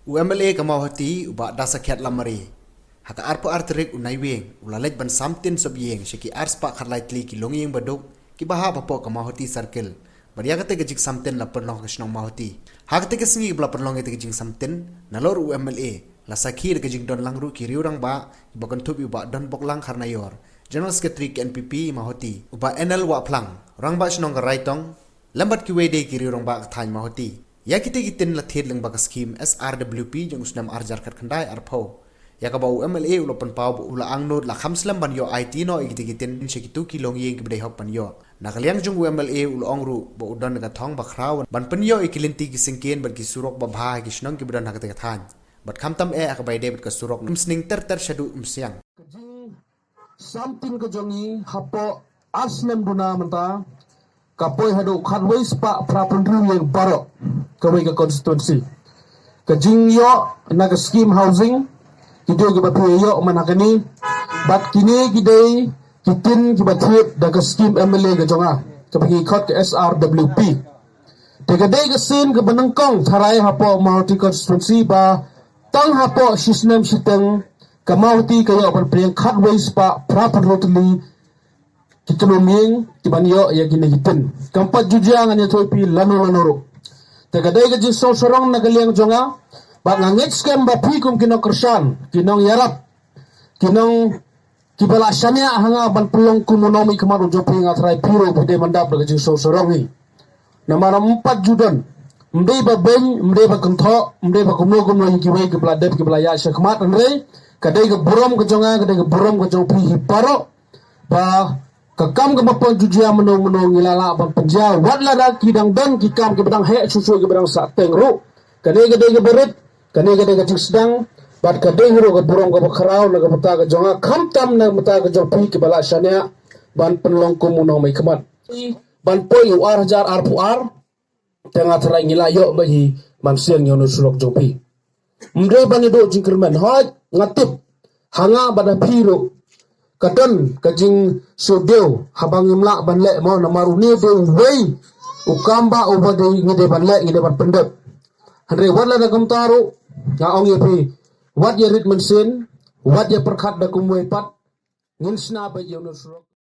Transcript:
UMLA kamawati uba dasa kiat lamari. Haka arpo arterik unai weng ulalek ban samtin sobyeng shiki arspa kharlaitli ki longyeng baduk ki baha bapo kamawati circle. Bariya kate gajik samtin la perlong kashnong mawati. Haka te kesingi bla perlong ete gajik samtin nalor UMLA la sakhir gajik don langru ki riurang ba ibakan tubi uba don boklang karnayor. General Secretary NPP mahoti uba NL wa plang rang ba shnong raitong lambat ki wede ki riurang ba thany mahoti. Ya kita gitin la thed leng baka scheme SRWP jeng usnam arjar kat khandai arpho ya ka bau MLA ulopan pau ula angnod la khamslam ban yo IT no igiti gitin sekitu ki long yeng kibdai hok pan yo nakaliang jung MLA ul ongru bo udan ka thong ba khraw ban pan yo ikilinti ki singken ban ki surok ba bha ki snong ki budan hakate ka than bat khamtam ka bai debit ka surok sning ter shadu siang something ko jongi hapo asnem duna menta kapoi hadu khanwais pa prapundru yang baro kawai ka constituency ka jingyo naga scheme housing kido ki batu yo manakani bat kini gidai kitin ki batu daga scheme MLA ga jonga ka bagi khot ke SRWP tega dai ka sin ka banangkong tharai hapo multi constituency ba tang hapo sisnem siteng kamauti kayo ban priang khatwais pa prapundru kituluming tibanyo ya ginagitin kampat jujangan ya topi lano tegadai gaji sorong nagaliang jonga ba ngangit scam ba pikum kinokersan kinong yarap kinong kibala syania hanga ban pulong kumonomi kemaru jopi ngatrai piro bude mandap gaji sorong ni namara 4 judan mdei ba ben mdei ba kentho mdei ba kumno kiwai kibala dep kibala ya syakmat andre kadai ga burom ga jonga kadai ga burom ga jopi hiparo ba kakam ke bapa jujia menung ngilala ban penjal watla da kidang dan kikam ke bedang he susu ke bedang sateng ru kane ke berit kane ke sedang bat kade huru ke burung ke bakarau na ke mata ke jonga khamtam na mata ke jopi ke bala syania ban penlong ko munong mai kemat ban poi war hajar arpuar tengah terai ngilayo bagi ban siang yono sulok jopi mre ban do jingkerman hot ngatip hanga bada piro kadon kajing sodeu habang imla banle mo namaru ni de wei ukamba ubade ngide banle ngide ban pendep andre wala da kamtaru nga ong yepi wat ye rit mensin wat ye perkhat da kumwe pat ngin sna ba yono